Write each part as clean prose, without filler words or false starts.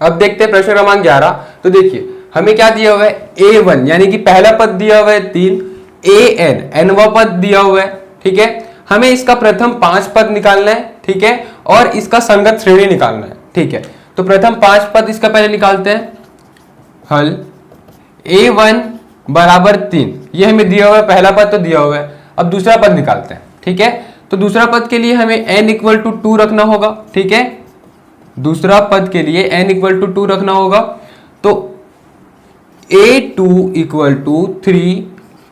अब देखते हैं प्रश्न क्रमांक 11। तो देखिए हमें क्या दिया हुआ है, a1 यानी कि पहला पद दिया हुआ है 3, an nवा पद दिया हुआ है, ठीक है। हमें इसका प्रथम 5 पद निकालना है, ठीक है, और इसका संगत श्रेणी निकालना है, ठीक है। तो प्रथम 5 पद इसका पहले निकालते हैं। हल a1 बराबर 3, ये हमें दिया हुआ है, पहला पद तो दिया हुआ है। अब दूसरा पद निकालते हैं, ठीक है। तो दूसरा पद के लिए हमें n इक्वल टू 2 रखना होगा, ठीक है। दूसरा पद के लिए n इक्वल टू 2 रखना होगा। तो a2 equal to 3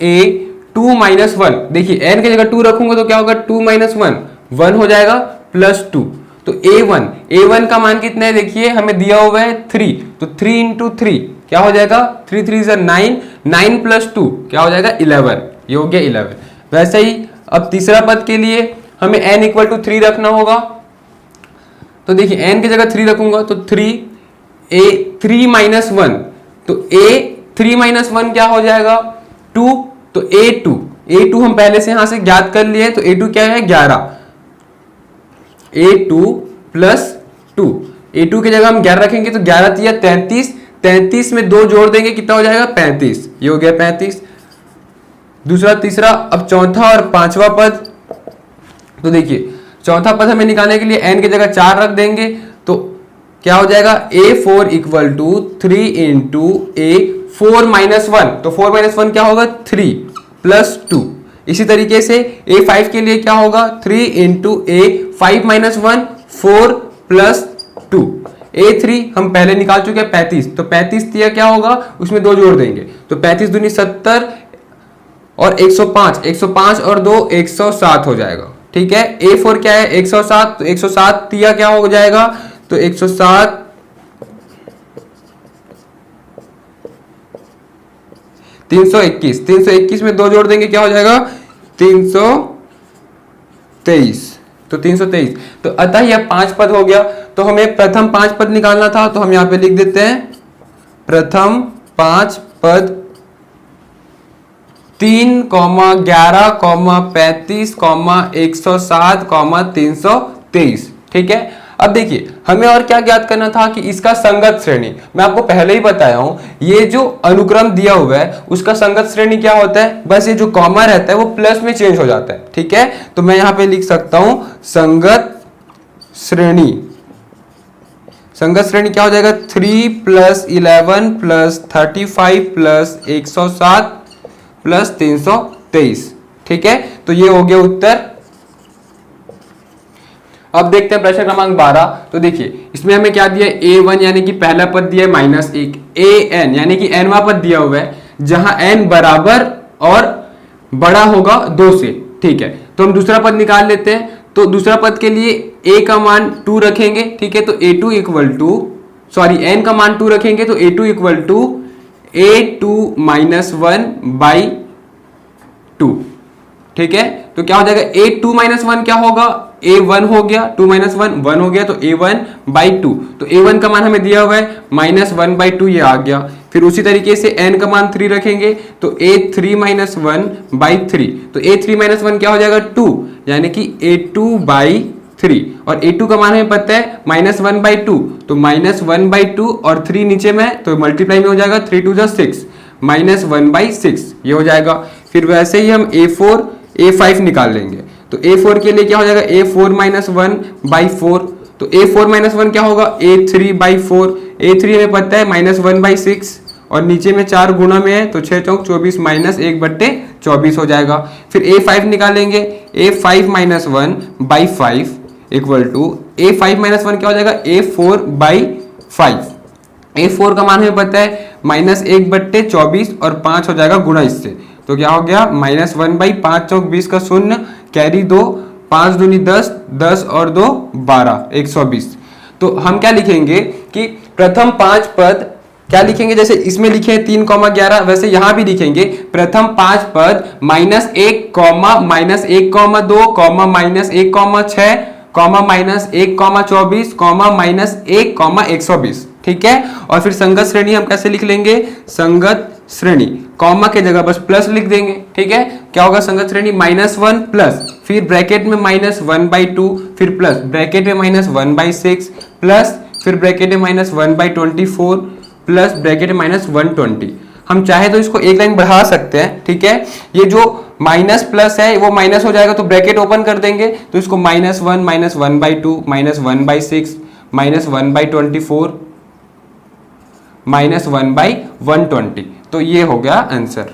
a2 minus 1, देखिए n की जगह 2 रखूंगा तो क्या होगा, 2 माइनस 1 हो जाएगा प्लस 2। तो a1 का मान कितना है, देखिए हमें दिया हुआ है 3, तो 3 इंटू 3 क्या हो जाएगा, 3 3 इज 9, 9 प्लस 2 क्या हो जाएगा 11, ये हो गया 11। वैसे ही अब तीसरा पद के लिए हमें n इक्वल टू 3 रखना होगा। तो देखिए n की जगह 3 रखूंगा तो 3 माइनस 1, तो a3 माइनस 1 क्या हो जाएगा 2, तो a2 हम पहले से यहां से ज्ञात कर लिए, तो a2 क्या है 11, a2 प्लस 2, a2 की जगह हम 11 रखेंगे तो 11 तिया 33, 33 में 2 जोड़ देंगे कितना हो जाएगा 35, ये हो गया 35। दूसरा तीसरा, अब चौथा और पांचवा पद। तो देखिए चौथा पद हमें निकालने के लिए n की जगह 4 रख देंगे, तो क्या हो जाएगा a4 equal to 3 into a4 minus 1, तो 4 माइनस 1 क्या होगा 3 प्लस 2। इसी तरीके से a5 के लिए क्या होगा 3 into a5 minus 1 4 plus 2। a3 हम पहले निकाल चुके हैं 35, तो 35 दिया क्या होगा, उसमें 2 जोड़ देंगे, तो 35 दूनी 70 और 105, 105 और 2 107 हो जाएगा, ठीक है। a4 क्या है 107, तो 107 तिया क्या हो जाएगा, तो 107 321 में 2 जोड़ देंगे क्या हो जाएगा 323, तो 323। तो अतः यह 5 पद हो गया। तो हमें प्रथम 5 पद निकालना था, तो हम यहां पे लिख देते हैं प्रथम 5 पद 3, 11, 35, 107, 323, ठीक है। अब देखिए हमें और क्या ज्ञात करना था कि इसका संगत श्रेणी, मैं आपको पहले ही बताया हूं, ये जो अनुक्रम दिया हुआ है उसका संगत श्रेणी क्या होता है, बस ये जो कॉमा रहता है वो प्लस में चेंज हो जाता है, ठीक है। तो मैं यहां पे लिख सकता हूं संगत श्रेणी। संगत श्रेणी क्या हो जाएगा 3 प्लस 11 प्लस 35 प्लस 107 प्लस 323, ठीक है। तो ये हो गया उत्तर। अब देखते हैं प्रश्न क्रमांक 12। तो देखिए इसमें हमें क्या दिया है a1 यानी कि पहला पद दिया है -1, an यानी कि nवा पद दिया हुआ है जहां n बराबर और बड़ा होगा 2 से, ठीक है। तो हम दूसरा पद निकाल लेते हैं। तो दूसरा पद के लिए a का मान 2 रखेंगे, ठीक है। तो a2 इक्वल टू n का मान 2 रखेंगे, तो a2 equal to a2 minus 1 by 2, ठीक है। तो क्या हो जाएगा a2 माइनस 1 क्या होगा a1 हो गया, 2 माइनस 1 हो गया, तो a1 बाई 2। तो a1 का मान हमें दिया हुआ है -1 बाई 2, ये आ गया। फिर उसी तरीके से n का मान 3 रखेंगे, तो a3 माइनस 1 बाई 3, तो a3 माइनस 1 क्या हो जाएगा 2, यानी कि a2 बाई 3। और a2 का मान हमें पता है -1 बाई 2, तो -1 बाई 2 और 3 नीचे में, तो मल्टीप्लाई में हो जाएगा 3 2 6, -1 बाई 6 ये हो जाएगा। फिर वैसे ही हम a4 a5 निकाल लेंगे। तो a4 के लिए क्या हो जाएगा a4 माइनस 1 बाई 4, तो a4 माइनस 1 क्या होगा a3 बाई 4, a3 हमें पता है -1 बाई 6 और नीचे में 4 गुना में है, तो 6 चौक 24 माइनस 1/24 हो जाएगा। फिर a5 निकालेंगे, a5 minus 1 by 5 equal to a5 minus 1 क्या हो जाएगा a4 बाई 5। a4 का मान हमें पता है -1/24 और 5 हो जाएगा गुणा इससे, तो क्या हो गया -1 बाई 5 चौक 20 का 0 कैरी 2, 5 दूनी 10, 10 और 2 12, 120। तो हम क्या लिखेंगे कि प्रथम 5 पद क्या लिखेंगे, जैसे इसमें लिखे 3, 11 वैसे यहां भी लिखेंगे प्रथम 5 पद -1, -1, -2, -1, -1, -1, -1, -120, ठीक है। और फिर संगत श्रेणी हम कैसे लिख लेंगे, संगत श्रेणी कॉमा के जगह बस प्लस लिख देंगे, ठीक है। क्या होगा संगत श्रेणी -1 प्लस, फिर ब्रैकेट में -1 बाई 2, फिर प्लस ब्रैकेट में -1 बाई 6 प्लस फिर ब्रैकेट में -1/24 प्लस ब्रैकेट में -120। हम चाहे तो इसको एक लाइन बढ़ा सकते हैं, ठीक है। ये जो माइनस प्लस है वो माइनस हो जाएगा तो ब्रैकेट ओपन कर देंगे, तो इसको -1 -1/2 -1/6 -1/24 -1/120। तो ये हो गया आंसर।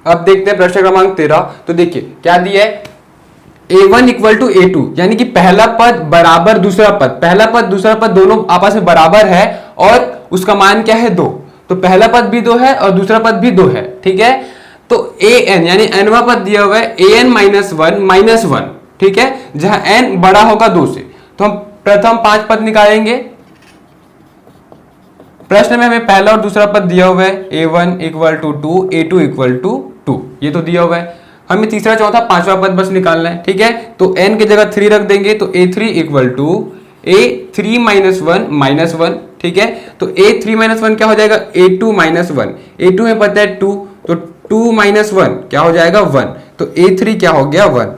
अब देखते हैं प्रश्न क्रमांक 13। तो देखिए क्या दिया है, a1 = a2 यानी कि पहला पद बराबर दूसरा पद, पहला पद दूसरा पद दोनों आपस में बराबर है और उसका मान क्या है 2। तो पहला पद भी 2 है और दूसरा पद भी 2 है, ठीक है। तो an यानी nवां पद दिया हुआ है an -1 -1, ठीक है, जहां n बड़ा होगा 2 से। तो हम प्रथम 5 पद निकालेंगे। प्रश्न में हमें पहला और दूसरा पद दिया हुआ है a1 = 2 a2 = 2, ये तो दिया हुआ है। हमें तीसरा चौथा पांचवा पद बस निकालना है, ठीक है। तो n की जगह 3 रख देंगे, तो a3 = a3 -1 -1, ठीक है। तो a3 -1 क्या हो जाएगा, a2 -1, a2 में पता है 2, तो 2 - 1 क्या हो जाएगा 1, तो a3 क्या हो गया 1।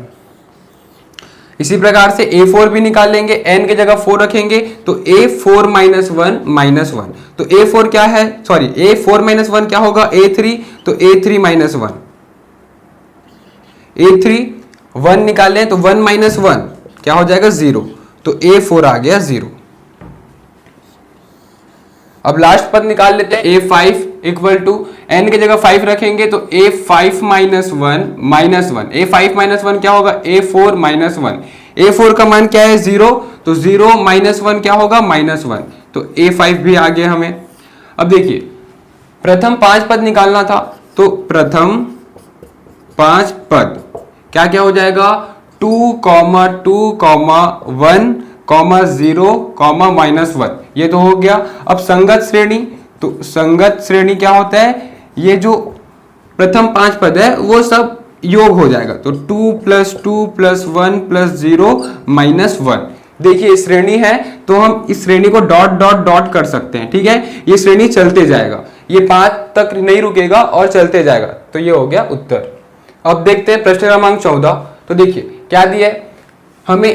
इसी प्रकार से a4 भी निकाल लेंगे, n की जगह 4 रखेंगे, तो a4 -1 -1, तो a4 क्या है, सॉरी a4 -1 क्या होगा a3, तो a3 -1, a3 1 निकालें तो 1 - 1 क्या हो जाएगा 0, तो a4 आ गया 0। अब लास्ट पद निकाल लेते हैं a5 = n की जगह 5 रखेंगे, तो a5 -1 -1, a5 -1 क्या होगा a4 -1, a4 का मान क्या है 0, तो 0 - 1 क्या होगा -1, तो a5 भी आ गया हमें। अब देखिए प्रथम 5 पद निकालना था, तो प्रथम 5 पद क्या क्या हो जाएगा 2, 2, 1, 0, -1, ये तो हो गया। अब संगत श्रेणी, तो संगत श्रेणी क्या होता है, ये जो प्रथम 5 पद है वो सब योग हो जाएगा, तो 2 + 2 + 1 + 0 -1। देखिए श्रेणी है तो हम इस श्रेणी को डॉट डॉट डॉट कर सकते हैं, ठीक है। ये श्रेणी चलते जाएगा, ये 5 तक नहीं रुकेगा और चलते जाएगा, तो ये हो गया उत्तर। अब देखते हैं प्रश्न क्रमांक 14। तो देखिए क्या दिया है, हमें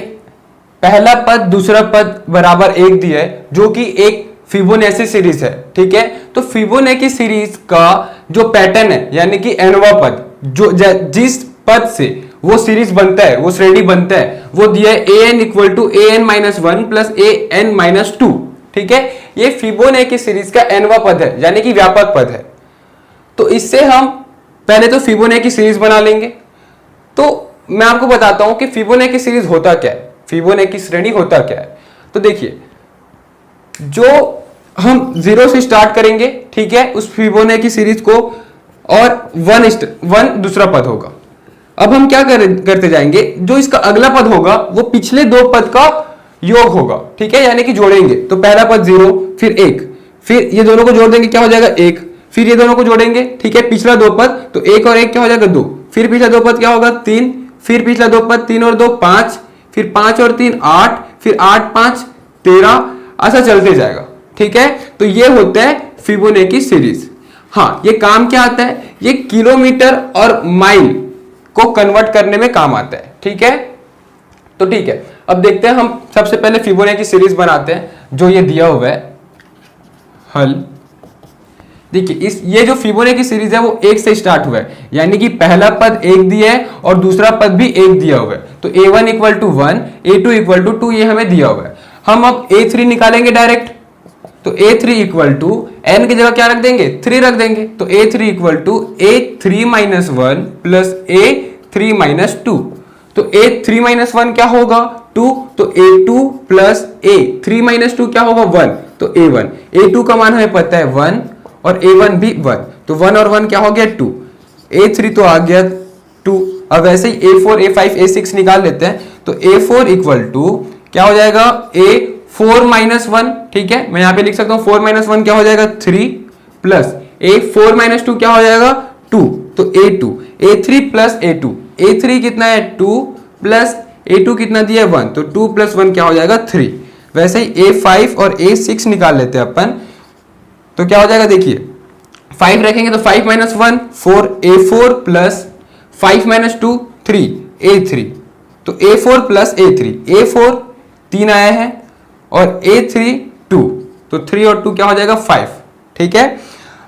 पहला पद दूसरा पद बराबर 1 दिया है, जो कि एक फिबोनाची सीरीज है, ठीक है। तो फिबोनाची सीरीज का जो पैटर्न है यानी कि nवां पद, जो जिस पद से वो सीरीज बनता है, वो श्रेणी बनता है, वो दिया है an = an -1 + an -2, ठीक है। ये फिबोनाची सीरीज का nवां पद है यानी कि व्यापक पद है। तो इससे हम पहले तो फिबोनाची सीरीज बना लेंगे। तो मैं आपको बताता हूं कि फिबोनाची सीरीज होता क्या है, फिबोनाची श्रेणी होता क्या है। तो देखिए जो हम 0 से स्टार्ट करेंगे, ठीक है, उस फिबोनाची सीरीज को, और 1 दूसरा पद होगा। अब हम क्या करते जाएंगे, जो इसका अगला पद होगा वो पिछले 2 पद का योग होगा, ठीक है, यानी कि जोड़ेंगे। तो पहला पद 0, फिर 1, फिर ये दोनों को जोड़ देंगे क्या हो जाएगा 1, फिर ये दोनों को जोड़ेंगे, ठीक है, पिछला 2 पद, तो 1 और 1 क्या हो जाएगा 2, फिर पिछला 2 पद क्या होगा 3, फिर पिछला 2 पद 3 और 2 5, फिर 5 और 3 8, फिर 8 5 13, ऐसा चलते जाएगा, ठीक है। तो ये होता है फिबोनाची सीरीज। हाँ, ये काम क्या आता है, ये किलोमीटर और माइल को कन्वर्ट करने में काम आता है, ठीक है। तो ठीक है, अब देखते हैं, हम सबसे पहले फिबोनाची सीरीज बनाते हैं जो ये दिया हुआ है हल। देखिए ये जो फिबोनाची सीरीज है वो 1 से स्टार्ट हुआ है, यानी कि पहला पद 1 दिया है और दूसरा पद भी 1 दिया हुआ है। तो a1 = 1, a2 = 2, ये हमें दिया हुआ है। हम अब a3 निकालेंगे डायरेक्ट, तो a3 = n की जगह क्या रख देंगे 3 रख देंगे, तो a3 = a3 - 1 + a3 - 2, तो a3 - 1 क्या होगा 2, तो a2 + a3 - 2 क्या होगा 1, तो a1, a2 का मान हमें पता है 1 और a1 भी 1, तो 1 और 1 क्या हो गया 2, a3 तो आ गया 2। अब वैसे ही a4 a5 a6 निकाल लेते हैं, तो a4 = क्या हो जाएगा a4 - 1, ठीक है, मैं यहां पे लिख सकता हूं 4 - 1 क्या हो जाएगा 3, प्लस a4 - 2 क्या हो जाएगा 2, तो a2, a3 + a2, a3 कितना है 2 प्लस a2 कितना दिया है 1, तो 2 + 1 क्या हो जाएगा 3। वैसे ही a5 और a6 निकाल लेते हैं अपन, तो क्या हो जाएगा देखिए 5 रखेंगे तो 5 - 1 4, a4 प्लस 5 - 2 3, a3, तो a4 + a3, a4 3 आया है और A3 2, तो 3 और 2 क्या हो जाएगा 5, ठीक है।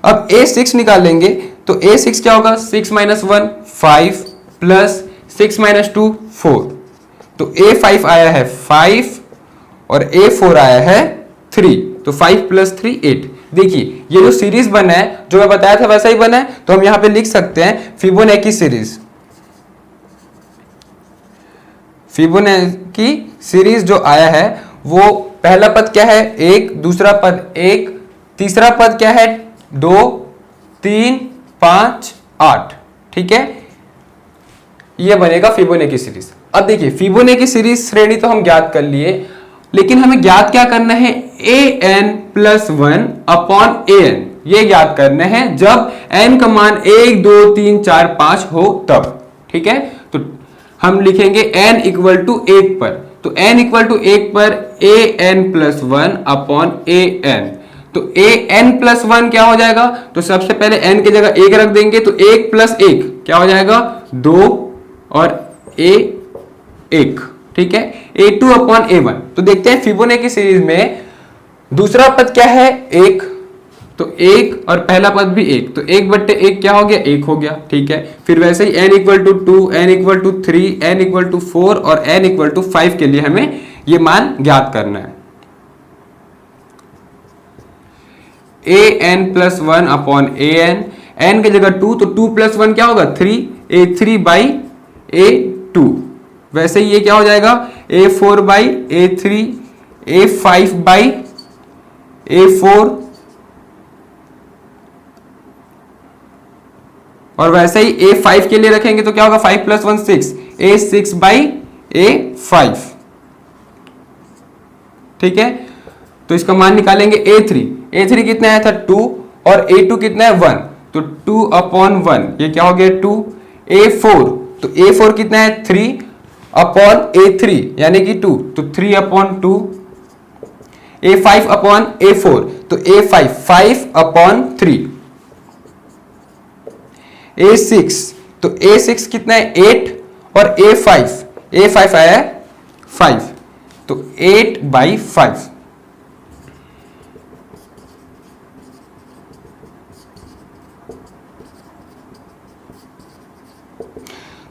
अब A6 निकालेंगे तो A6 क्या होगा 6 माइनस 1 5 प्लस 6 माइनस 2 4, तो A5 आया है 5 और A4 आया है 3, तो 5 प्लस 3 8। देखिए ये जो सीरीज बना है जो मैं बताया था वैसा ही बना है, तो हम यहां पे लिख सकते हैं फिबोनाची सीरीज। फिबोनाची सीरीज जो आया है वो पहला पद क्या है 1, दूसरा पद 1, तीसरा पद क्या है 2 3 5 8, ठीक है, ये बनेगा फिबोनाची सीरीज। अब देखिए फिबोनाची सीरीज श्रेणी तो हम ज्ञात कर लिए, लेकिन हमें ज्ञात क्या करना है an प्लस 1 अपॉन an, ये ज्ञात करना है जब n का मान 1 2 3 4 5 हो तब, ठीक है। तो हम लिखेंगे n इक्वल टू 1 पर, तो n इक्वल टू 1 पर an प्लस 1 अपॉन an, तो an प्लस 1 क्या हो जाएगा, तो सबसे पहले n की जगह 1 रख देंगे, तो 1 प्लस 1 क्या हो जाएगा 2 और a1, ठीक है, a2 अपॉन a1। तो देखते हैं फिबोनाची सीरीज में दूसरा पद क्या है 1, तो 1 और पहला पद भी 1, तो 1 बट्टे 1 क्या हो गया 1 हो गया, ठीक है। फिर वैसे ही n equal to 2, n equal to 3, n equal to 4 और n इक्वल टू 5 के लिए हमें ये मान ज्ञात करना है। an plus 1 upon an, n की जगह 2, तो 2 प्लस 1 क्या होगा 3, a3 बाई a2, वैसे ही ये क्या हो जाएगा a4 by a3, a5 by a4, और वैसे ही a5 के लिए रखेंगे तो क्या होगा 5 प्लस 1 6, a6 बाई a5, ठीक है। तो इसका मान निकालेंगे a3 कितना आया था 2 और a2 कितना है 1, तो 2 अपॉन 1 ये क्या हो गया 2, a4 तो a4 कितना है 3 अपॉन a3 यानी कि 2, तो 3 अपॉन 2, a5 अपॉन a4 तो a5 5 अपॉन 3, a6 तो a6 कितना है 8 और a5 आया है 5, तो 8 बाई 5।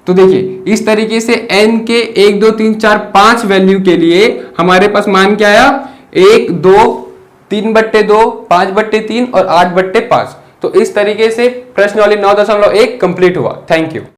तो देखिए इस तरीके से n के 1 2 3 4 5 वैल्यू के लिए हमारे पास मान क्या आया 1 2 3 बट्टे 2 5 बट्टे 3 और 8 बट्टे 5। तो इस तरीके से प्रश्नावली 9.1 कंप्लीट हुआ। Thank you.